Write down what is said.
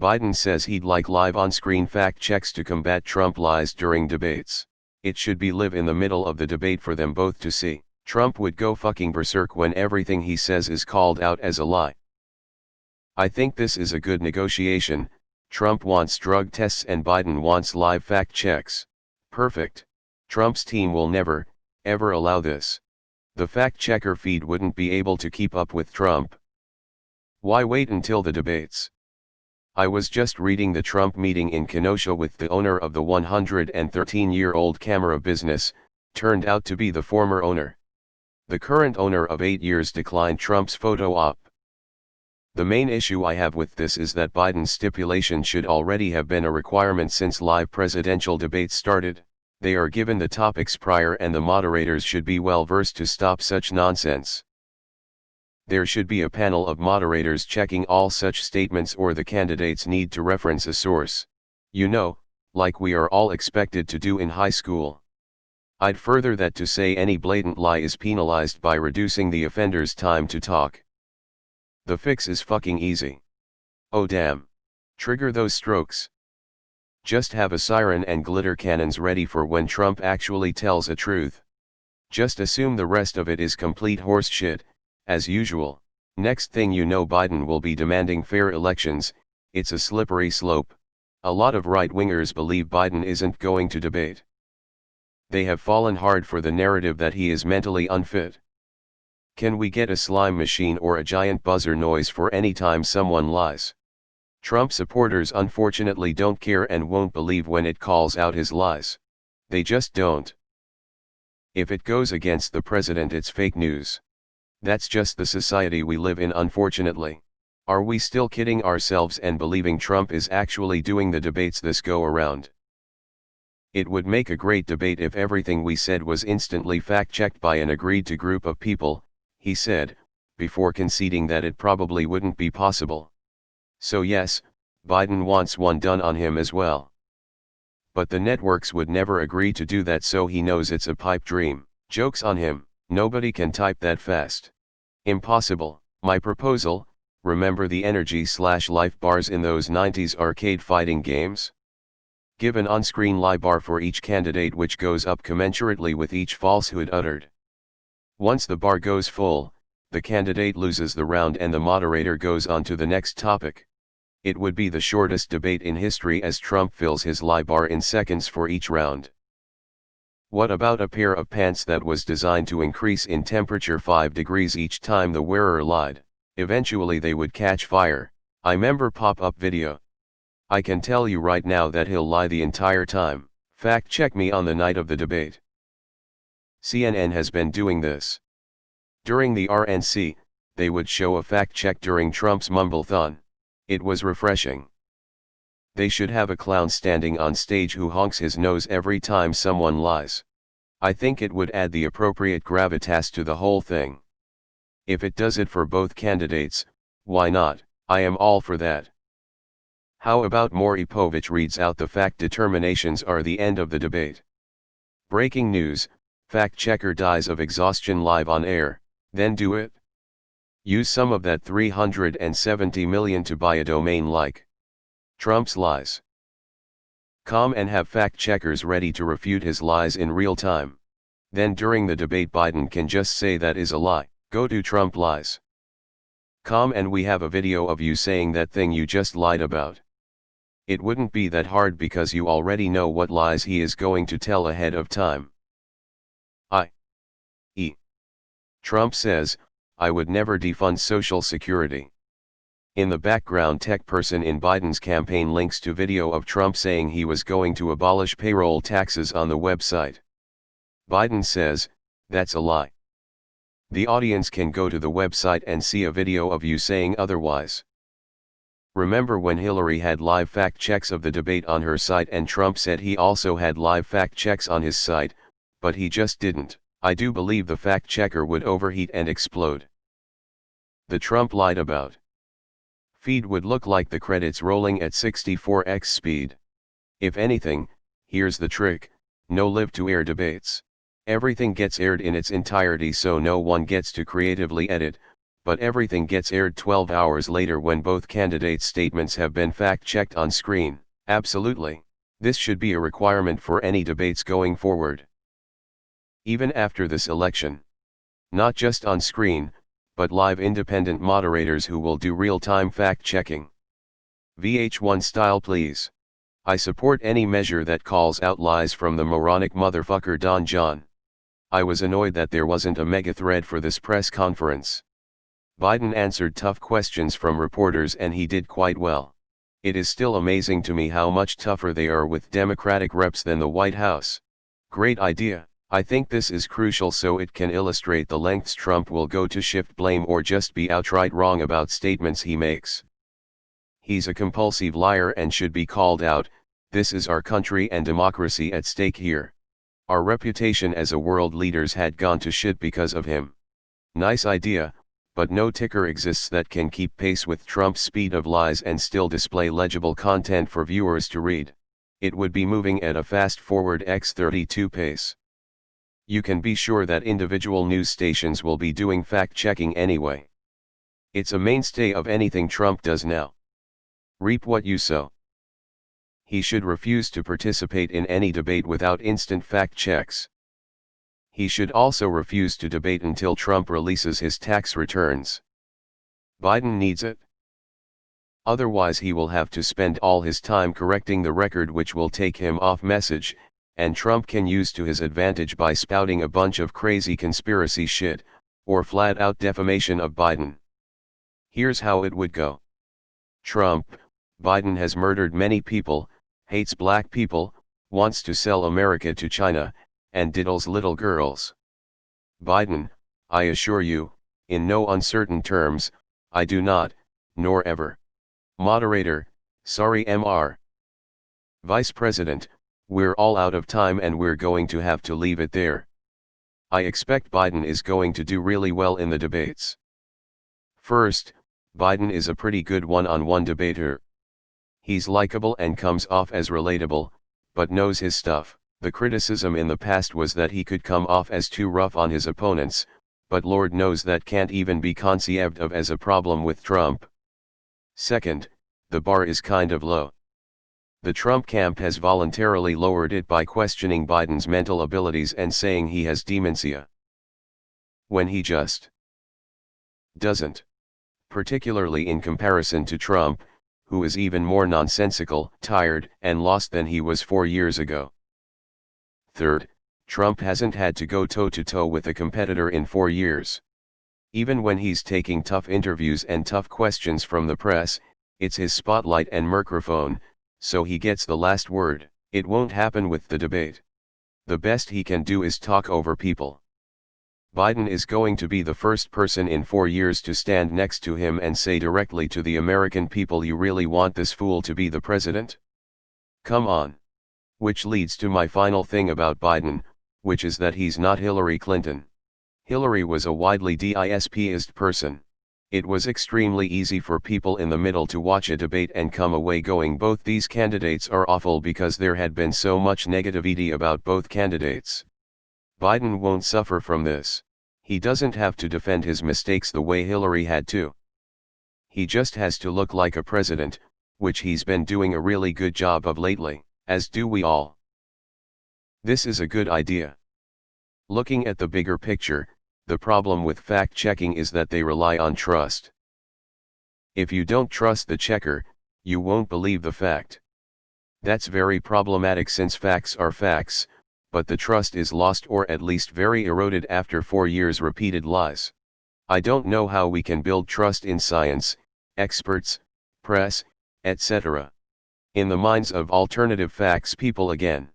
Biden says he'd like live on-screen fact checks to combat Trump lies during debates. It should be live in the middle of the debate for them both to see. Trump would go fucking berserk when everything he says is called out as a lie. I think this is a good negotiation. Trump wants drug tests and Biden wants live fact checks. Perfect. Trump's team will never, ever allow this. The fact checker feed wouldn't be able to keep up with Trump. Why wait until the debates? I was just reading the Trump meeting in Kenosha with the owner of the 113-year-old camera business, turned out to be the former owner. The current owner of 8 years declined Trump's photo op. The main issue I have with this is that Biden's stipulation should already have been a requirement since live presidential debates started. They are given the topics prior and the moderators should be well versed to stop such nonsense. There should be a panel of moderators checking all such statements, or the candidates need to reference a source. You know, like we are all expected to do in high school. I'd further that to say any blatant lie is penalized by reducing the offender's time to talk. The fix is fucking easy. Oh damn. Trigger those strokes. Just have a siren and glitter cannons ready for when Trump actually tells a truth. Just assume the rest of it is complete horse shit. As usual. Next thing you know, Biden will be demanding fair elections. It's a slippery slope. A lot of right-wingers believe Biden isn't going to debate. They have fallen hard for the narrative that he is mentally unfit. Can we get a slime machine or a giant buzzer noise for any time someone lies? Trump supporters unfortunately don't care and won't believe when it calls out his lies. They just don't. If it goes against the president, it's fake news. That's just the society we live in, unfortunately. Are we still kidding ourselves and believing Trump is actually doing the debates this go around? It would make a great debate if everything we said was instantly fact-checked by an agreed-to group of people, he said, before conceding that it probably wouldn't be possible. So yes, Biden wants one done on him as well. But the networks would never agree to do that, so he knows it's a pipe dream. Joke's on him. Nobody can type that fast. Impossible. My proposal: remember the energy/life bars in those 90s arcade fighting games? Give an on-screen lie bar for each candidate, which goes up commensurately with each falsehood uttered. Once the bar goes full, the candidate loses the round and the moderator goes on to the next topic. It would be the shortest debate in history, as Trump fills his lie bar in seconds for each round. What about a pair of pants that was designed to increase in temperature 5 degrees each time the wearer lied? Eventually they would catch fire. I remember pop-up video. I can tell you right now that he'll lie the entire time. Fact check me on the night of the debate. CNN has been doing this. During the RNC, they would show a fact check during Trump's mumble-thon. It was refreshing. They should have a clown standing on stage who honks his nose every time someone lies. I think it would add the appropriate gravitas to the whole thing. If it does it for both candidates, why not? I am all for that. How about Maury Povich reads out the fact determinations are the end of the debate. Breaking news: fact checker dies of exhaustion live on air. Then do it. Use some of that $370 million to buy a domain like Trump's lies. And have fact checkers ready to refute his lies in real time. Then during the debate Biden can just say that is a lie. Go to Trump lies. And we have a video of you saying that thing you just lied about. It wouldn't be that hard because you already know what lies he is going to tell ahead of time. I.e. Trump says, I would never defund Social Security. In the background, tech person in Biden's campaign links to video of Trump saying he was going to abolish payroll taxes on the website. Biden says, that's a lie. The audience can go to the website and see a video of you saying otherwise. Remember when Hillary had live fact checks of the debate on her site and Trump said he also had live fact checks on his site, but he just didn't? I do believe the fact checker would overheat and explode. The Trump lied about feed would look like the credits rolling at 64x speed. If anything, here's the trick: no live-to-air debates. Everything gets aired in its entirety, so no one gets to creatively edit, but everything gets aired 12 hours later when both candidates' statements have been fact-checked on screen. Absolutely. This should be a requirement for any debates going forward. Even after this election. Not just on screen, but live independent moderators who will do real-time fact-checking. VH1 style please. I support any measure that calls out lies from the moronic motherfucker Don John. I was annoyed that there wasn't a mega thread for this press conference. Biden answered tough questions from reporters and he did quite well. It is still amazing to me how much tougher they are with Democratic reps than the White House. Great idea. I think this is crucial so it can illustrate the lengths Trump will go to shift blame or just be outright wrong about statements he makes. He's a compulsive liar and should be called out. This is our country and democracy at stake here. Our reputation as a world leaders had gone to shit because of him. Nice idea, but no ticker exists that can keep pace with Trump's speed of lies and still display legible content for viewers to read. It would be moving at a fast-forward x32 pace. You can be sure that individual news stations will be doing fact-checking anyway. It's a mainstay of anything Trump does now. Reap what you sow. He should refuse to participate in any debate without instant fact checks. He should also refuse to debate until Trump releases his tax returns. Biden needs it. Otherwise he will have to spend all his time correcting the record, which will take him off message, and Trump can use to his advantage by spouting a bunch of crazy conspiracy shit, or flat-out defamation of Biden. Here's how it would go. Trump: Biden has murdered many people, hates black people, wants to sell America to China, and diddles little girls. Biden: I assure you, in no uncertain terms, I do not, nor ever. Moderator: sorry Mr. Vice President, we're all out of time and we're going to have to leave it there. I expect Biden is going to do really well in the debates. First, Biden is a pretty good one-on-one debater. He's likable and comes off as relatable, but knows his stuff. The criticism in the past was that he could come off as too rough on his opponents, but Lord knows that can't even be conceived of as a problem with Trump. Second, the bar is kind of low. The Trump camp has voluntarily lowered it by questioning Biden's mental abilities and saying he has dementia. When he just doesn't. Particularly in comparison to Trump, who is even more nonsensical, tired, and lost than he was 4 years ago. Third, Trump hasn't had to go toe-to-toe with a competitor in 4 years. Even when he's taking tough interviews and tough questions from the press, it's his spotlight and microphone, so he gets the last word. It won't happen with the debate. The best he can do is talk over people. Biden is going to be the first person in 4 years to stand next to him and say directly to the American people, you really want this fool to be the president? Come on. Which leads to my final thing about Biden, which is that he's not Hillary Clinton. Hillary was a widely despised person. It was extremely easy for people in the middle to watch a debate and come away going, both these candidates are awful, because there had been so much negativity about both candidates. Biden won't suffer from this. He doesn't have to defend his mistakes the way Hillary had to. He just has to look like a president, which he's been doing a really good job of lately, as do we all. This is a good idea. Looking at the bigger picture, the problem with fact-checking is that they rely on trust. If you don't trust the checker, you won't believe the fact. That's very problematic since facts are facts, but the trust is lost or at least very eroded after 4 years repeated lies. I don't know how we can build trust in science, experts, press, etc. in the minds of alternative facts people again.